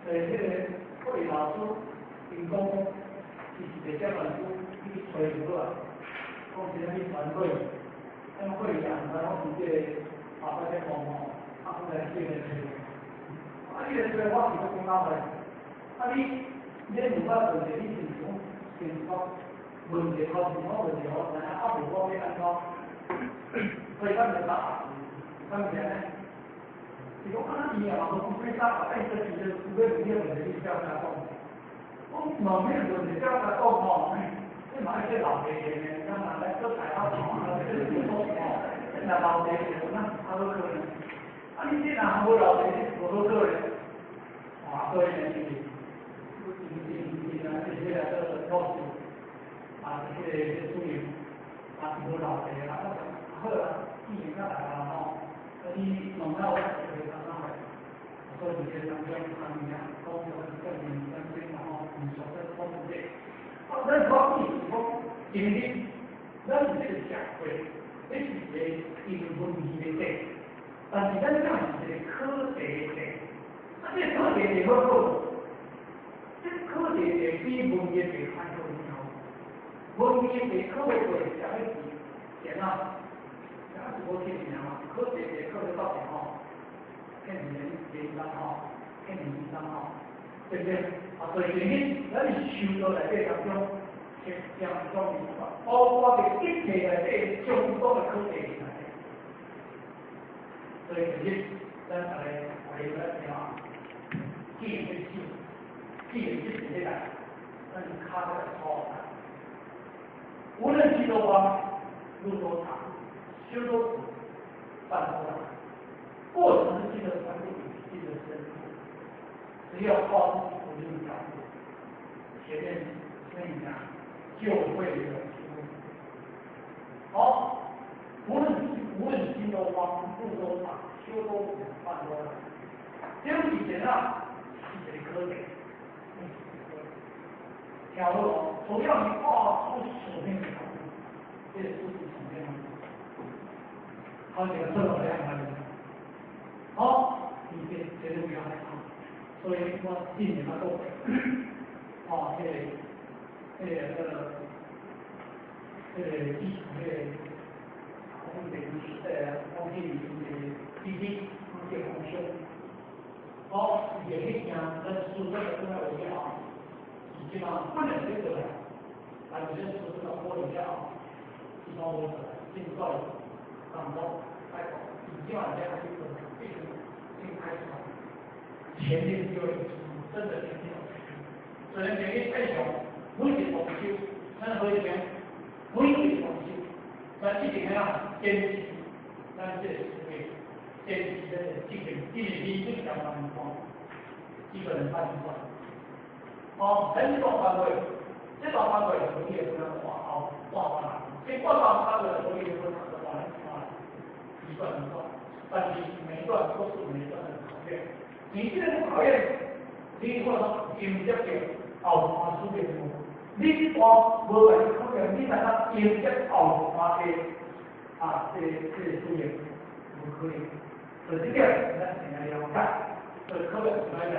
这个各位老师员工，伊是直接来去推出来，讲是咱去团队，咱会议啊，然后直接把这些项目啊，来这个啊，你个说我是做公告的，啊你问我问题，你是讲先讲问题考试，我问题我然后啊，无我要安怎？所以咱就答，咱就呢。如果他你啊，我不会打，哎，这其实不会有问题，你不要打动。我冇咩问题，不要打动哦。你买一些老爹爹呢，让他来做菜啊，这是不错哦。那老爹爹，那他都可以。啊，你这哪有老爹爹，我都可以。啊，所以呢，你呢，这些个告诉啊，这些注意啊，很多老爹啊，好了，一年下来了哦。你弄到我这个上来，所以你这两边他们讲，高标更明更精，然后你说的都不对。啊，那方面说，因为咱这个社会，这是一个文明的对，但是咱讲是一个科学的对，啊，这科学的好做，这科学的比文明的还重要。文明的科学的讲的是点啊。我听你讲嘛，科学的科学到底哦，骗人张哦，骗人张哦，对不对？啊，所以你咱是修到来这当中，将说明白，包括的一切的这众多的科学里面，所以其实咱来讲，既然是这个，那你看这个超难，无论去多高，路多长。修多苦，犯多难，过程是的程度比的深度，只要靠自己努力角度，前面跟你讲就会有出路。好，无论心多慌，路多长，修多苦，犯多难。这样以前啊，是这个科学，条路哦，主要你画出手面的角度，这是数字层面的。好几个这么两个人，好，你这就比较难，所以我今年嘛都，哦，基础空气里的滴滴，空气空修，好，也可以讲，但是这个现在我也好，基本上不能这个了，啊，有些是这个玻璃架啊，一般我进到当中。已经往这样去走，这个进开始了，前面就有真的前面有所以前面太小，每日重修，咱可以讲每日重修，但一定要坚持，咱这是为坚持的进行，一年最小的目光，基本上半年段。好，很多单位，这种单位可以不能画完了，这画上单位可以不能画完。一段，但是每一段都是每一段的考验。你现在不考验，你可能迎接着后华输给我。你我无来考验，你大家迎接后华的这输赢，不可以。所以这个咱现在了解，所以考验出来的